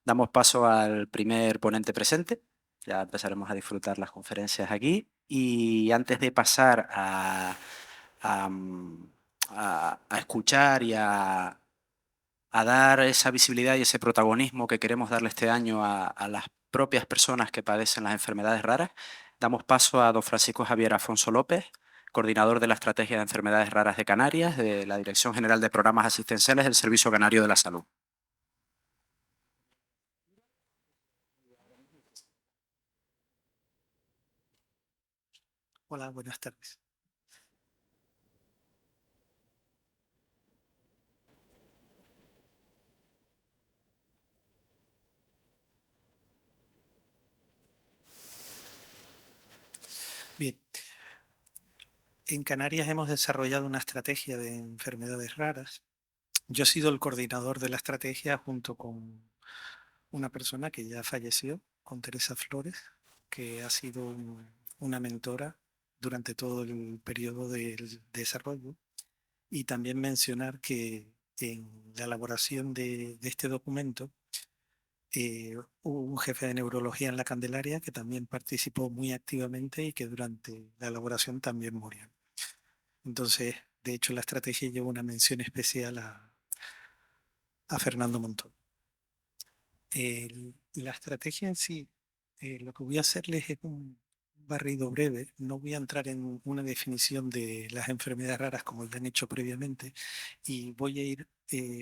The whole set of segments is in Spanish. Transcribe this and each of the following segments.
Damos paso al primer ponente presente. Ya empezaremos a disfrutar las conferencias aquí. Y antes de pasar a, mm, a escuchar y a dar esa visibilidad y ese protagonismo que queremos darle este año a las propias personas que padecen las enfermedades raras, damos paso a don Francisco Javier Afonso López, coordinador de la Estrategia de Enfermedades Raras de Canarias, de la Dirección General de Programas Asistenciales del Servicio Canario de la Salud. Hola, buenas tardes. Bien, en Canarias hemos desarrollado una estrategia de enfermedades raras. Yo he sido el coordinador de la estrategia junto con una persona que ya falleció, con Teresa Flores, que ha sido una mentora durante todo el periodo del desarrollo. Y también mencionar que en la elaboración de este documento hubo un jefe de neurología en la Candelaria que también participó muy activamente y que durante la elaboración también murió. Entonces, de hecho, la estrategia lleva una mención especial a Fernando Montón. La estrategia en sí, lo que voy a hacerles es un barrido breve. No voy a entrar en una definición de las enfermedades raras como ya han hecho previamente y voy a ir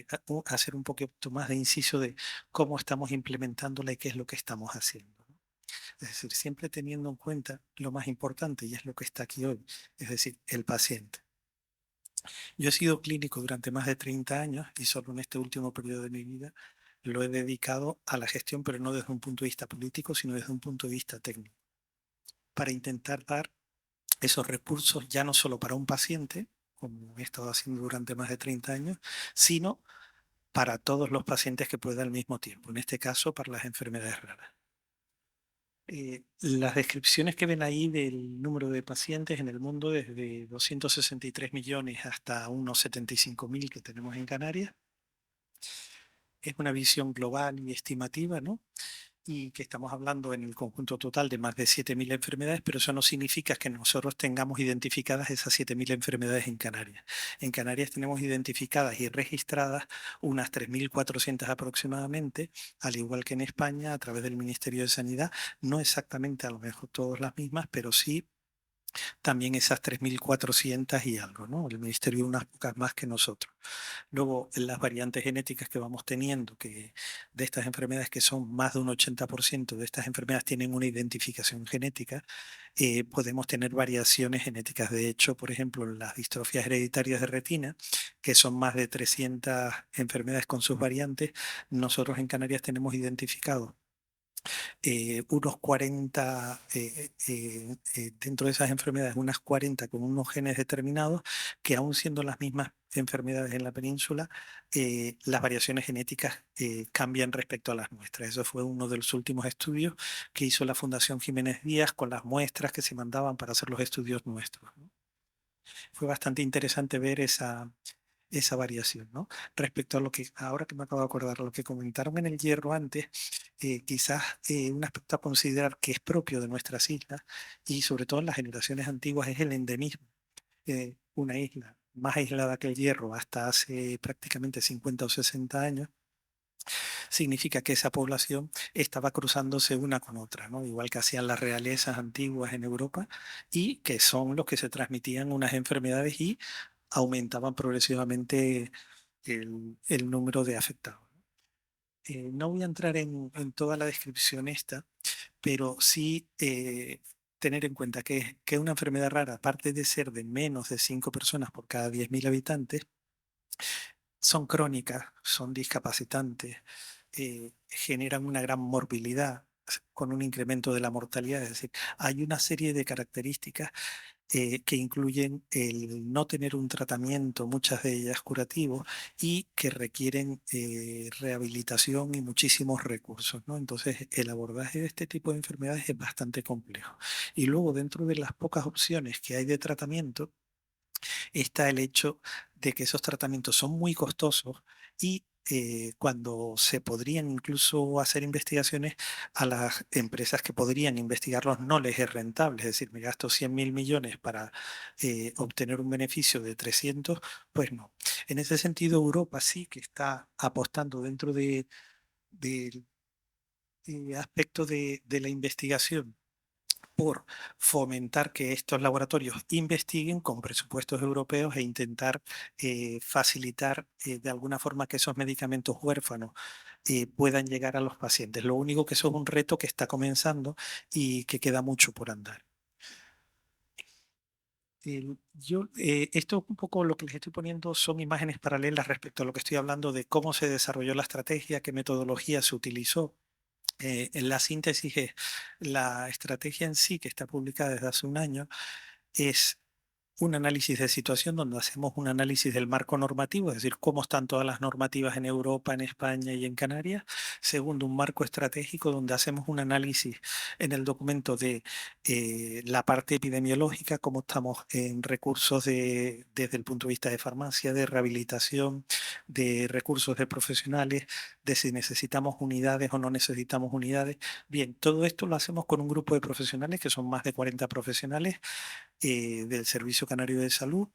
a hacer un poquito más de inciso de cómo estamos implementándola y qué es lo que estamos haciendo, ¿no? Es decir, siempre teniendo en cuenta lo más importante y es lo que está aquí hoy, es decir, el paciente. Yo he sido clínico durante más de 30 años y solo en este último periodo de mi vida lo he dedicado a la gestión, pero no desde un punto de vista político, sino desde un punto de vista técnico, para intentar dar esos recursos ya no solo para un paciente, como he estado haciendo durante más de 30 años, sino para todos los pacientes que pueda al mismo tiempo, en este caso para las enfermedades raras. Las descripciones que ven ahí del número de pacientes en el mundo, desde 263 millones hasta unos 75.000 que tenemos en Canarias, es una visión global y estimativa, ¿no? Y que estamos hablando en el conjunto total de más de 7.000 enfermedades, pero eso no significa que nosotros tengamos identificadas esas 7.000 enfermedades en Canarias. En Canarias tenemos identificadas y registradas unas 3.400 aproximadamente, al igual que en España, a través del Ministerio de Sanidad, no exactamente a lo mejor todas las mismas, pero sí también esas 3.400 y algo, ¿no? El Ministerio unas pocas más que nosotros. Luego, las variantes genéticas que vamos teniendo, que de estas enfermedades, que son más de un 80% de estas enfermedades tienen una identificación genética, podemos tener variaciones genéticas. De hecho, por ejemplo, las distrofias hereditarias de retina, que son más de 300 enfermedades con sus variantes, nosotros en Canarias tenemos identificados unos 40, dentro de esas enfermedades, unas 40 con unos genes determinados, que aún siendo las mismas enfermedades en la península, las variaciones genéticas cambian respecto a las nuestras. Eso fue uno de los últimos estudios que hizo la Fundación Jiménez Díaz con las muestras que se mandaban para hacer los estudios nuestros, ¿no? Fue bastante interesante ver esa variación, ¿no? Respecto a lo que, ahora que me acabo de acordar, lo que comentaron en el hierro antes, quizás un aspecto a considerar que es propio de nuestras islas y sobre todo en las generaciones antiguas es el endemismo. Una isla más aislada que el hierro hasta hace prácticamente 50 o 60 años, significa que esa población estaba cruzándose una con otra, ¿no? Igual que hacían las realezas antiguas en Europa y que son los que se transmitían unas enfermedades y aumentaban progresivamente el número de afectados. No voy a entrar en toda la descripción esta, pero sí tener en cuenta que una enfermedad rara, aparte de ser de menos de 5 personas por cada 10.000 habitantes, son crónicas, son discapacitantes, generan una gran morbilidad con un incremento de la mortalidad. Es decir, hay una serie de características que incluyen el no tener un tratamiento, muchas de ellas curativo, y que requieren rehabilitación y muchísimos recursos, ¿no? Entonces, el abordaje de este tipo de enfermedades es bastante complejo. Y luego, dentro de las pocas opciones que hay de tratamiento, está el hecho de que esos tratamientos son muy costosos y cuando se podrían incluso hacer investigaciones, a las empresas que podrían investigarlos no les es rentable. Es decir, me gasto 100.000 millones para obtener un beneficio de 300, pues no. En ese sentido, Europa sí que está apostando dentro del aspecto de la investigación por fomentar que estos laboratorios investiguen con presupuestos europeos e intentar facilitar de alguna forma que esos medicamentos huérfanos puedan llegar a los pacientes. Lo único que eso es un reto que está comenzando y que queda mucho por andar. Esto un poco lo que les estoy poniendo son imágenes paralelas respecto a lo que estoy hablando de cómo se desarrolló la estrategia, qué metodología se utilizó. En la síntesis es la estrategia en sí, que está publicada desde hace un año, es un análisis de situación donde hacemos un análisis del marco normativo, es decir, cómo están todas las normativas en Europa, en España y en Canarias. Segundo, un marco estratégico donde hacemos un análisis en el documento de la parte epidemiológica, cómo estamos en recursos desde el punto de vista de farmacia, de rehabilitación, de recursos de profesionales, de si necesitamos unidades o no necesitamos unidades. Bien, todo esto lo hacemos con un grupo de profesionales que son más de 40 profesionales del Servicio Canario de Salud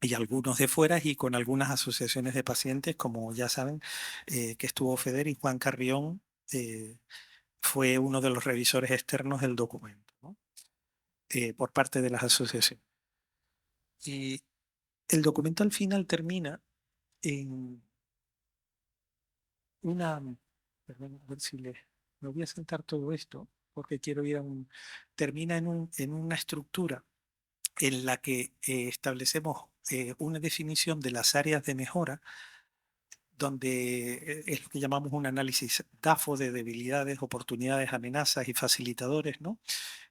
y algunos de fuera y con algunas asociaciones de pacientes, como ya saben, que estuvo Feder y Juan Carrión fue uno de los revisores externos del documento, ¿no? Por parte de las asociaciones. Y el documento al final termina en una... Perdón, a ver si me voy a sentar todo esto porque quiero ir a un... Termina en una estructura en la que establecemos una definición de las áreas de mejora, donde es lo que llamamos un análisis DAFO de debilidades, oportunidades, amenazas y facilitadores, ¿no?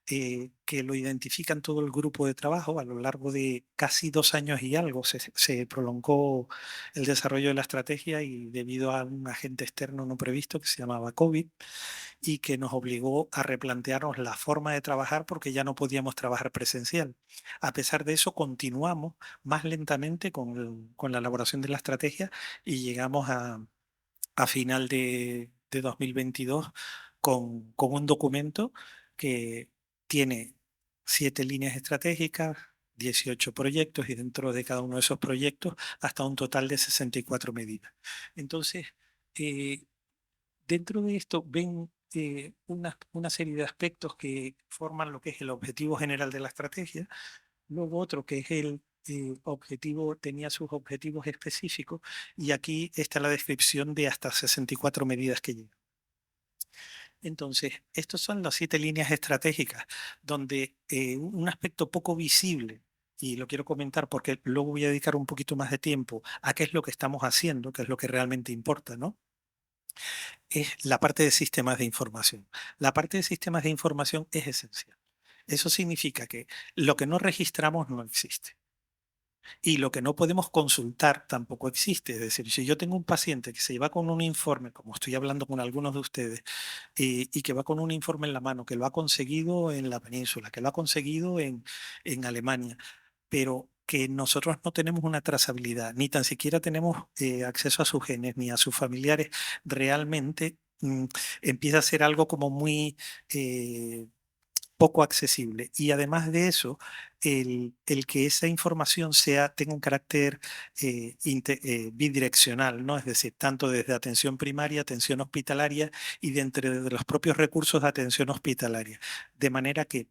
Que lo identifican todo el grupo de trabajo a lo largo de casi 2 años y algo. Se prolongó el desarrollo de la estrategia y debido a un agente externo no previsto que se llamaba COVID, y que nos obligó a replantearnos la forma de trabajar porque ya no podíamos trabajar presencial. A pesar de eso, continuamos más lentamente con la elaboración de la estrategia y llegamos a final de 2022 con un documento que tiene 7 líneas estratégicas, 18 proyectos y dentro de cada uno de esos proyectos hasta un total de 64 medidas. Entonces, eh, dentro de esto ven una serie de aspectos que forman lo que es el objetivo general de la estrategia, luego otro que es el objetivo, tenía sus objetivos específicos y aquí está la descripción de hasta 64 medidas que llevan. Entonces, estas son las 7 líneas estratégicas, donde un aspecto poco visible, y lo quiero comentar porque luego voy a dedicar un poquito más de tiempo a qué es lo que estamos haciendo, qué es lo que realmente importa, ¿no? Es la parte de sistemas de información. La parte de sistemas de información es esencial. Eso significa que lo que no registramos no existe. Y lo que no podemos consultar tampoco existe. Es decir, si yo tengo un paciente que se va con un informe, como estoy hablando con algunos de ustedes, y que va con un informe en la mano, que lo ha conseguido en la península, que lo ha conseguido en Alemania, pero que nosotros no tenemos una trazabilidad, ni tan siquiera tenemos acceso a sus genes ni a sus familiares, realmente empieza a ser algo como muy poco accesible. Y además de eso, el que esa información tenga un carácter bidireccional, ¿no? Es decir, tanto desde atención primaria, atención hospitalaria y dentro de los propios recursos de atención hospitalaria. De manera que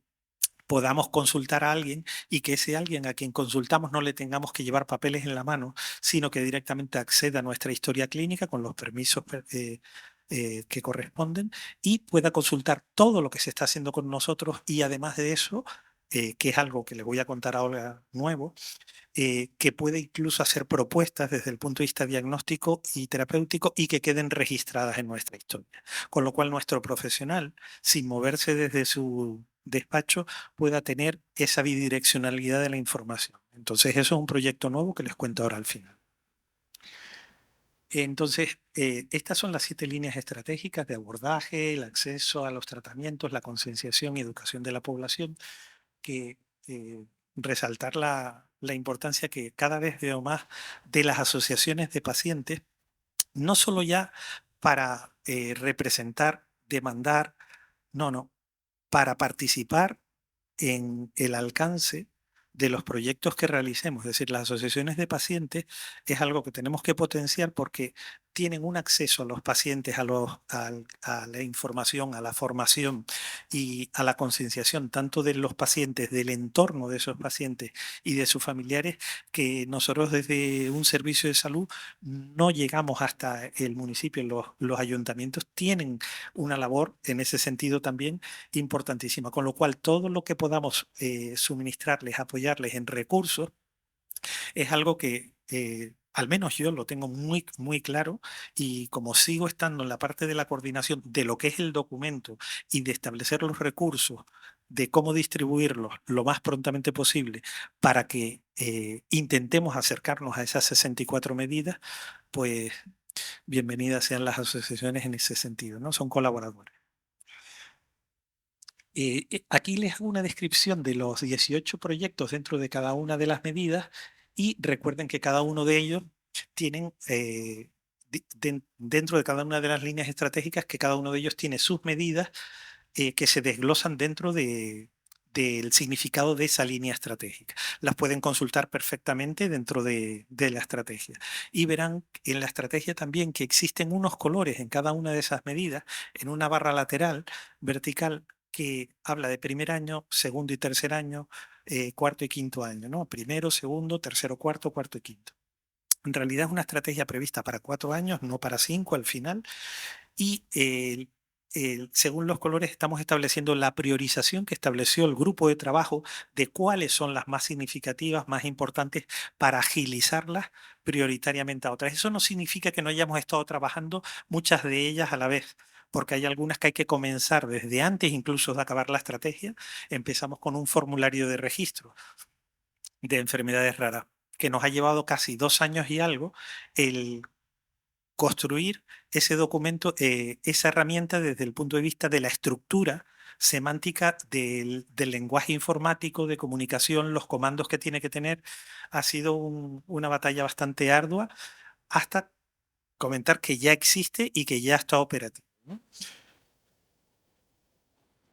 podamos consultar a alguien y que ese alguien a quien consultamos no le tengamos que llevar papeles en la mano, sino que directamente acceda a nuestra historia clínica con los permisos que corresponden y pueda consultar todo lo que se está haciendo con nosotros y además de eso, que es algo que le voy a contar ahora nuevo, que puede incluso hacer propuestas desde el punto de vista diagnóstico y terapéutico y que queden registradas en nuestra historia. Con lo cual nuestro profesional, sin moverse desde su despacho, pueda tener esa bidireccionalidad de la información. Entonces, eso es un proyecto nuevo que les cuento ahora al final. Entonces, estas son las 7 líneas estratégicas de abordaje, el acceso a los tratamientos, la concienciación y educación de la población, que resaltar la importancia que cada vez veo más de las asociaciones de pacientes no solo ya para representar, demandar, no, para participar en el alcance de los proyectos que realicemos. Es decir, las asociaciones de pacientes es algo que tenemos que potenciar porque tienen un acceso a los pacientes, a la información, a la formación y a la concienciación tanto de los pacientes, del entorno de esos pacientes y de sus familiares, que nosotros desde un servicio de salud no llegamos hasta el municipio. Los ayuntamientos tienen una labor en ese sentido también importantísima, con lo cual todo lo que podamos suministrarles, apoyarles en recursos, es algo que al menos yo lo tengo muy, muy claro, y como sigo estando en la parte de la coordinación de lo que es el documento y de establecer los recursos, de cómo distribuirlos lo más prontamente posible para que intentemos acercarnos a esas 64 medidas, pues bienvenidas sean las asociaciones en ese sentido, ¿no? Son colaboradores. Aquí les hago una descripción de los 18 proyectos dentro de cada una de las medidas, y recuerden que cada uno de ellos tienen, dentro de cada una de las líneas estratégicas, que cada uno de ellos tiene sus medidas que se desglosan dentro del significado de esa línea estratégica. Las pueden consultar perfectamente dentro de la estrategia. Y verán en la estrategia también que existen unos colores en cada una de esas medidas, en una barra lateral vertical, que habla de primer año, segundo y tercer año, cuarto y quinto año, ¿no? Primero, segundo, tercero, cuarto, cuarto y quinto. En realidad es una estrategia prevista para 4 años, no para 5 al final, y según los colores estamos estableciendo la priorización que estableció el grupo de trabajo de cuáles son las más significativas, más importantes, para agilizarlas prioritariamente a otras. Eso no significa que no hayamos estado trabajando muchas de ellas a la vez, porque hay algunas que hay que comenzar desde antes incluso de acabar la estrategia. Empezamos con un formulario de registro de enfermedades raras, que nos ha llevado casi 2 años y algo el construir ese documento, esa herramienta desde el punto de vista de la estructura semántica del lenguaje informático de comunicación, los comandos que tiene que tener. Ha sido una batalla bastante ardua hasta comentar que ya existe y que ya está operativo, ¿no?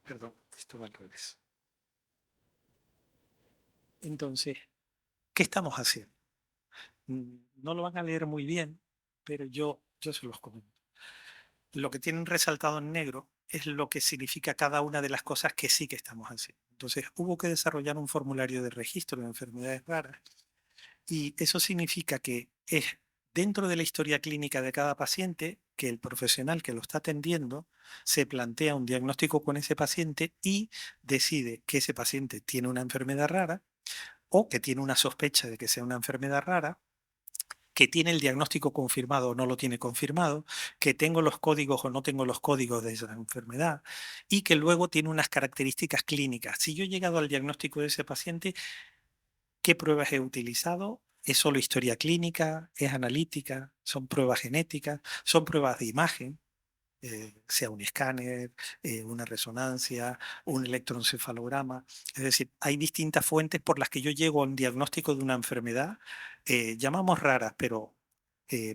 Perdón, esto va al revés. Entonces, ¿qué estamos haciendo? No lo van a leer muy bien, pero yo se los comento. Lo que tienen resaltado en negro es lo que significa cada una de las cosas que sí que estamos haciendo. Entonces, hubo que desarrollar un formulario de registro de enfermedades raras, y eso significa que es dentro de la historia clínica de cada paciente que el profesional que lo está atendiendo se plantea un diagnóstico con ese paciente y decide que ese paciente tiene una enfermedad rara, o que tiene una sospecha de que sea una enfermedad rara, que tiene el diagnóstico confirmado o no lo tiene confirmado, que tengo los códigos o no tengo los códigos de esa enfermedad, y que luego tiene unas características clínicas. Si yo he llegado al diagnóstico de ese paciente, ¿qué pruebas he utilizado? ¿Es solo historia clínica? ¿Es analítica? ¿Son pruebas genéticas? ¿Son pruebas de imagen? Sea un escáner, una resonancia, un electroencefalograma. Es decir, hay distintas fuentes por las que yo llego a un diagnóstico de una enfermedad. Llamamos raras, pero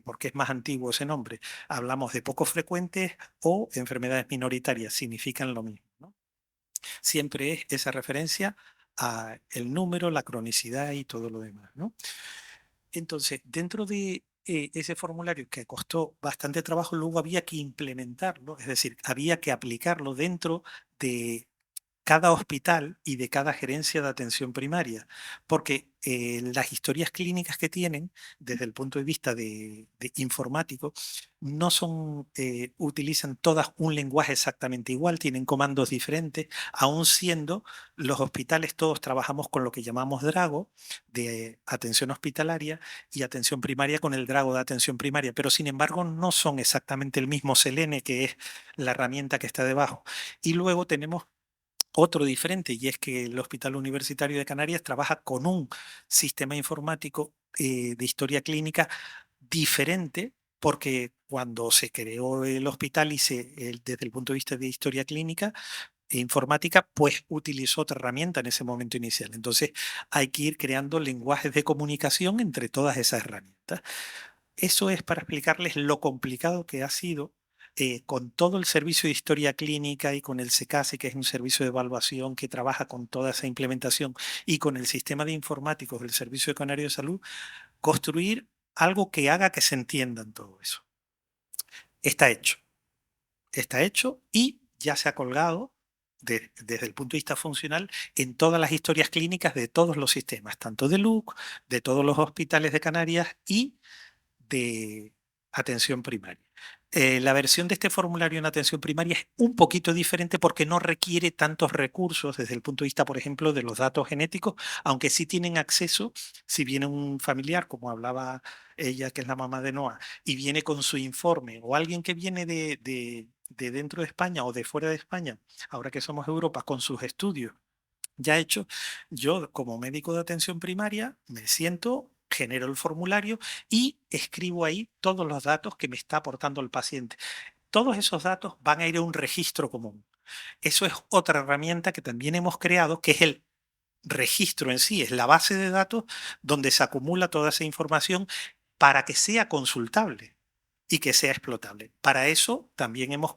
porque es más antiguo ese nombre, hablamos de poco frecuentes o enfermedades minoritarias, significan lo mismo, ¿no? Siempre es esa referencia a el número, la cronicidad y todo lo demás, ¿no? Entonces, dentro de ese formulario, que costó bastante trabajo, luego había que implementarlo, es decir, había que aplicarlo dentro de cada hospital y de cada gerencia de atención primaria, porque las historias clínicas que tienen, desde el punto de vista de informático, no son, utilizan todas un lenguaje exactamente igual, tienen comandos diferentes, aun siendo los hospitales todos trabajamos con lo que llamamos Drago, de atención hospitalaria, y atención primaria con el Drago de atención primaria, pero sin embargo no son exactamente el mismo Selene, que es la herramienta que está debajo. Y luego tenemos otro diferente, y es que el Hospital Universitario de Canarias trabaja con un sistema informático de historia clínica diferente, porque cuando se creó el hospital y desde el punto de vista de historia clínica e informática, pues utilizó otra herramienta en ese momento inicial. Entonces hay que ir creando lenguajes de comunicación entre todas esas herramientas. Eso es para explicarles lo complicado que ha sido con todo el servicio de historia clínica y con el SECASE, que es un servicio de evaluación que trabaja con toda esa implementación, y con el sistema de informáticos del Servicio Canario de Salud, construir algo que haga que se entiendan todo eso. Está hecho y ya se ha colgado desde el punto de vista funcional en todas las historias clínicas de todos los sistemas, tanto de LUC, de todos los hospitales de Canarias y de atención primaria. La versión de este formulario en atención primaria es un poquito diferente porque no requiere tantos recursos desde el punto de vista, por ejemplo, de los datos genéticos, aunque sí tienen acceso, si viene un familiar, como hablaba ella, que es la mamá de Noah, y viene con su informe, o alguien que viene de dentro de España o de fuera de España, ahora que somos Europa, con sus estudios ya hecho, yo como médico de atención primaria me siento, genero el formulario y escribo ahí todos los datos que me está aportando el paciente. Todos esos datos van a ir a un registro común. Eso es otra herramienta que también hemos creado, que es el registro en sí, es la base de datos donde se acumula toda esa información para que sea consultable y que sea explotable. Para eso también hemos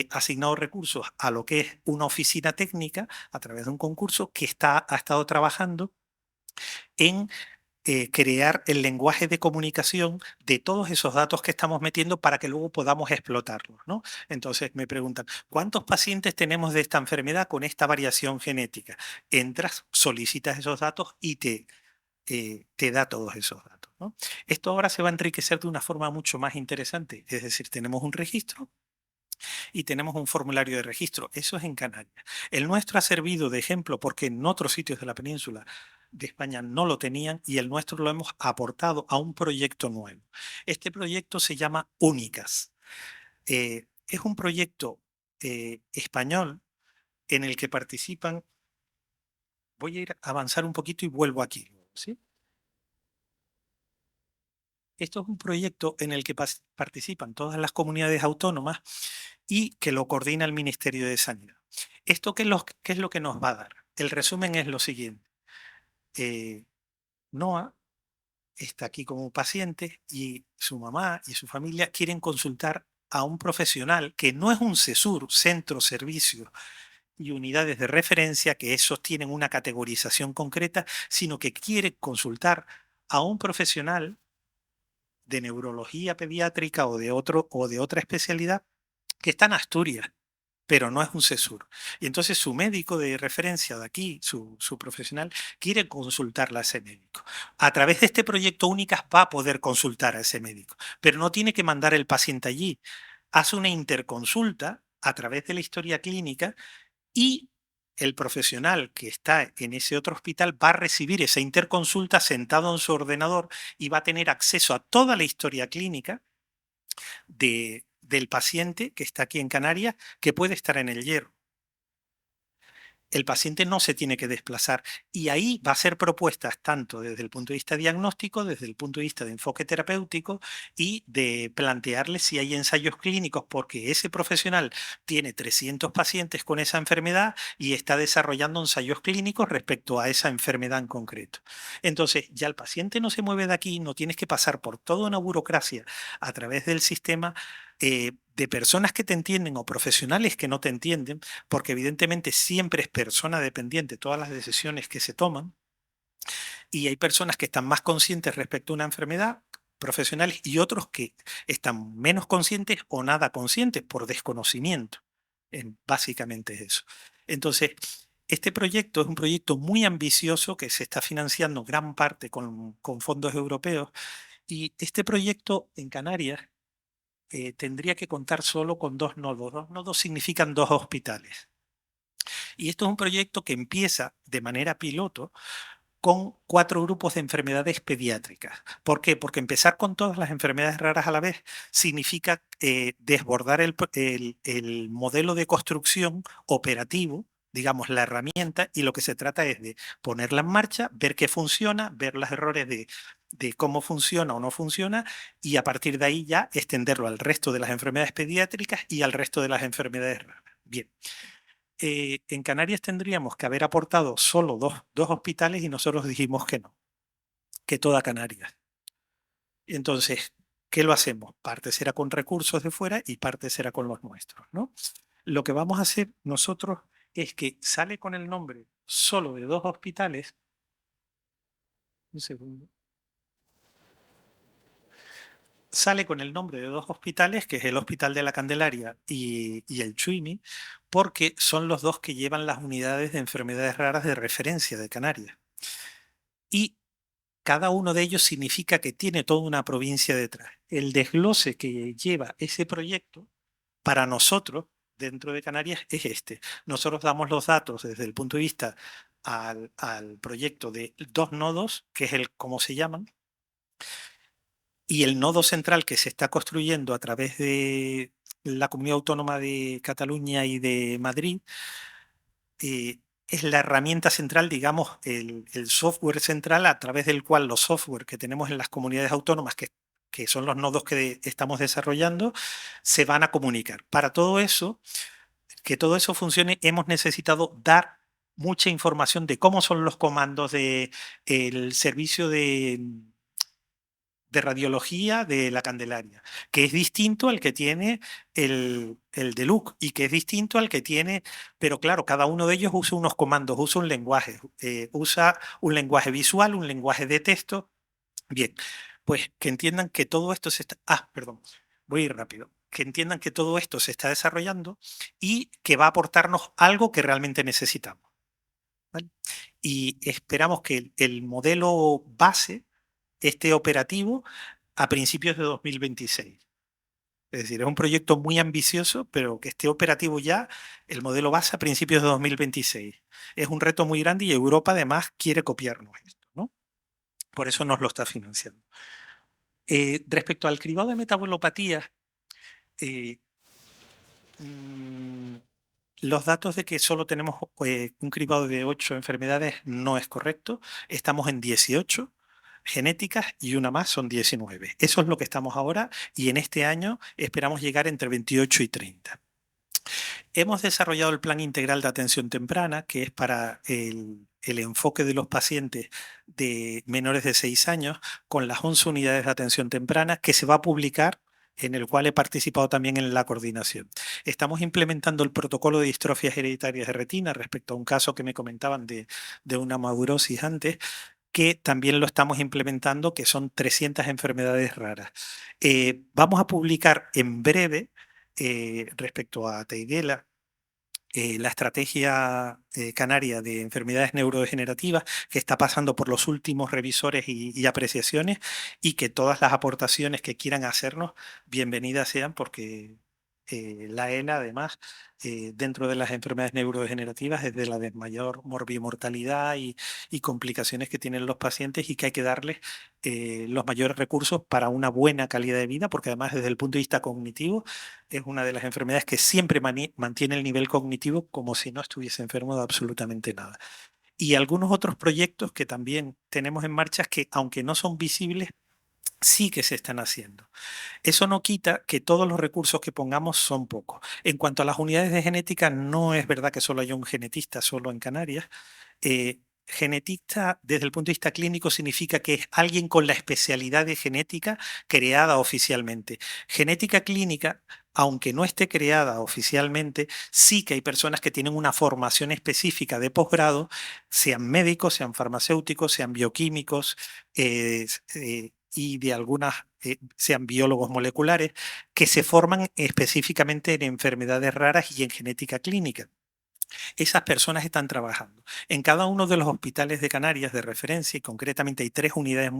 asignado recursos a lo que es una oficina técnica a través de un concurso que ha estado trabajando en crear el lenguaje de comunicación de todos esos datos que estamos metiendo para que luego podamos explotarlos, ¿no? Entonces me preguntan, ¿cuántos pacientes tenemos de esta enfermedad con esta variación genética? Entras, solicitas esos datos y te da todos esos datos, ¿no? Esto ahora se va a enriquecer de una forma mucho más interesante, es decir, tenemos un registro y tenemos un formulario de registro. Eso es en Canarias. El nuestro ha servido de ejemplo porque en otros sitios de la península de España no lo tenían y el nuestro lo hemos aportado a un proyecto nuevo. Este proyecto se llama Únicas. Es un proyecto español en el que participan. Voy a ir a avanzar un poquito y vuelvo aquí, ¿sí? Esto es un proyecto en el que participan todas las comunidades autónomas y que lo coordina el Ministerio de Sanidad. ¿Esto qué es lo que nos va a dar? El resumen es lo siguiente. Noah está aquí como paciente y su mamá y su familia quieren consultar a un profesional que no es un CESUR, centro, servicio y unidades de referencia, que esos tienen una categorización concreta, sino que quiere consultar a un profesional de neurología pediátrica o de otra especialidad que está en Asturias, pero no es un CESUR. Y entonces su médico de referencia de aquí, su profesional, quiere consultarla a ese médico. A través de este proyecto Únicas va a poder consultar a ese médico, pero no tiene que mandar el paciente allí. Hace una interconsulta a través de la historia clínica y el profesional que está en ese otro hospital va a recibir esa interconsulta sentado en su ordenador y va a tener acceso a toda la historia clínica del paciente que está aquí en Canarias, que puede estar en el Hierro. El paciente no se tiene que desplazar y ahí va a ser propuestas tanto desde el punto de vista diagnóstico, desde el punto de vista de enfoque terapéutico y de plantearle si hay ensayos clínicos porque ese profesional tiene 300 pacientes con esa enfermedad y está desarrollando ensayos clínicos respecto a esa enfermedad en concreto. Entonces ya el paciente no se mueve de aquí, no tienes que pasar por toda una burocracia a través del sistema de personas que te entienden o profesionales que no te entienden, porque evidentemente siempre es persona dependiente todas las decisiones que se toman, y hay personas que están más conscientes respecto a una enfermedad, profesionales, y otros que están menos conscientes o nada conscientes por desconocimiento. Básicamente es eso. Entonces, este proyecto es un proyecto muy ambicioso que se está financiando gran parte con fondos europeos, y este proyecto en Canarias tendría que contar solo con dos nodos. Dos nodos significan dos hospitales. Y esto es un proyecto que empieza de manera piloto con 4 grupos de enfermedades pediátricas. ¿Por qué? Porque empezar con todas las enfermedades raras a la vez significa desbordar el modelo de construcción operativo, digamos, la herramienta, y lo que se trata es de ponerla en marcha, ver qué funciona, ver los errores de cómo funciona o no funciona, y a partir de ahí ya extenderlo al resto de las enfermedades pediátricas y al resto de las enfermedades raras. Bien, en Canarias tendríamos que haber aportado solo dos hospitales y nosotros dijimos que no, que toda Canarias. Entonces, ¿qué lo hacemos? Parte será con recursos de fuera y parte será con los nuestros, ¿no? Lo que vamos a hacer nosotros es que sale con el nombre solo de 2 hospitales. Un segundo. Sale con el nombre de 2 hospitales, que es el Hospital de la Candelaria y el Chuimi, porque son los dos que llevan las unidades de enfermedades raras de referencia de Canarias. Y cada uno de ellos significa que tiene toda una provincia detrás. El desglose que lleva ese proyecto para nosotros dentro de Canarias es este. Nosotros damos los datos desde el punto de vista al proyecto de 2 nodos, que es el cómo se llaman, y el nodo central que se está construyendo a través de la Comunidad Autónoma de Cataluña y de Madrid, es la herramienta central, digamos, el software central a través del cual los software que tenemos en las comunidades autónomas, que son los nodos que estamos desarrollando, se van a comunicar. Para todo eso, que todo eso funcione, hemos necesitado dar mucha información de cómo son los comandos del servicio de radiología de la Candelaria, que es distinto al que tiene el de Luc y que es distinto al que tiene, pero claro, cada uno de ellos usa unos comandos, usa un lenguaje visual, un lenguaje de texto. Bien, pues que entiendan que todo esto se está... Ah, perdón, voy a ir rápido. Que entiendan que todo esto se está desarrollando y que va a aportarnos algo que realmente necesitamos. ¿Vale? Y esperamos que el modelo base esté operativo a principios de 2026. Es decir, es un proyecto muy ambicioso, pero que esté operativo ya el modelo base a principios de 2026. Es un reto muy grande y Europa además quiere copiarnos esto, ¿no? Por eso nos lo está financiando. Respecto al cribado de metabolopatías, eh, mm, los datos de que solo tenemos un cribado de 8 enfermedades no es correcto. Estamos en 18 genéticas y una más son 19. Eso es lo que estamos ahora y en este año esperamos llegar entre 28 y 30. Hemos desarrollado el Plan Integral de Atención Temprana, que es para el enfoque de los pacientes de menores de 6 años, con las 11 unidades de atención temprana, que se va a publicar, en el cual he participado también en la coordinación. Estamos implementando el protocolo de distrofias hereditarias de retina respecto a un caso que me comentaban de una madurosis antes, que también lo estamos implementando, que son 300 enfermedades raras. Vamos a publicar en breve, respecto a Teiguela, la estrategia canaria de enfermedades neurodegenerativas, que está pasando por los últimos revisores y apreciaciones, y que todas las aportaciones que quieran hacernos, bienvenidas sean, porque la ENA, además, dentro de las enfermedades neurodegenerativas, es de la de mayor morbimortalidad y complicaciones que tienen los pacientes y que hay que darles los mayores recursos para una buena calidad de vida, porque además desde el punto de vista cognitivo es una de las enfermedades que siempre mantiene el nivel cognitivo como si no estuviese enfermo de absolutamente nada. Y algunos otros proyectos que también tenemos en marcha que, aunque no son visibles, sí que se están haciendo. Eso no quita que todos los recursos que pongamos son pocos. En cuanto a las unidades de genética, no es verdad que solo haya un genetista solo en Canarias. Genetista, desde el punto de vista clínico, significa que es alguien con la especialidad de genética creada oficialmente. Genética clínica, aunque no esté creada oficialmente, sí que hay personas que tienen una formación específica de posgrado, sean médicos, sean farmacéuticos, sean bioquímicos, y de algunas sean biólogos moleculares, que se forman específicamente en enfermedades raras y en genética clínica. Esas personas están trabajando. En cada uno de los hospitales de Canarias de referencia, y concretamente hay 3 unidades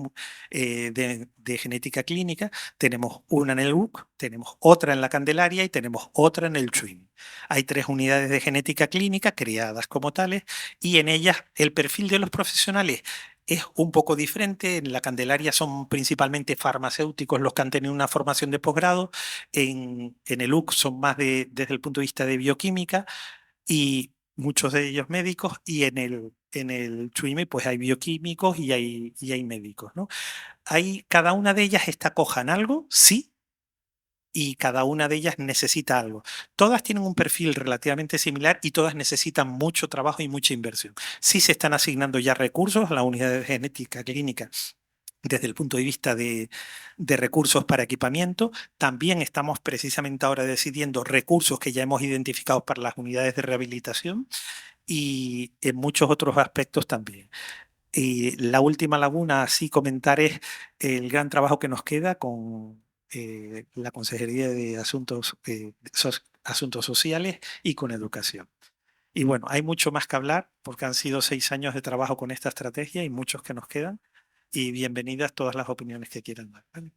de genética clínica, tenemos una en el UC, tenemos otra en la Candelaria y tenemos otra en el Chuim. Hay 3 unidades de genética clínica creadas como tales y en ellas el perfil de los profesionales es un poco diferente. En la Candelaria son principalmente farmacéuticos los que han tenido una formación de posgrado. En el UC son más desde el punto de vista de bioquímica y muchos de ellos médicos, y en el CHUIME pues hay bioquímicos y hay médicos, ¿no? Cada una de ellas está coja en algo, sí, y cada una de ellas necesita algo. Todas tienen un perfil relativamente similar y todas necesitan mucho trabajo y mucha inversión. Sí se están asignando ya recursos a la unidad de genética clínica desde el punto de vista de recursos para equipamiento. También estamos precisamente ahora decidiendo recursos que ya hemos identificado para las unidades de rehabilitación y en muchos otros aspectos también. Y la última laguna, así comentar, es el gran trabajo que nos queda con la Consejería de Asuntos Sociales y con Educación. Y bueno, hay mucho más que hablar porque han sido 6 años de trabajo con esta estrategia y muchos que nos quedan. Y bienvenidas todas las opiniones que quieran dar. ¿Vale?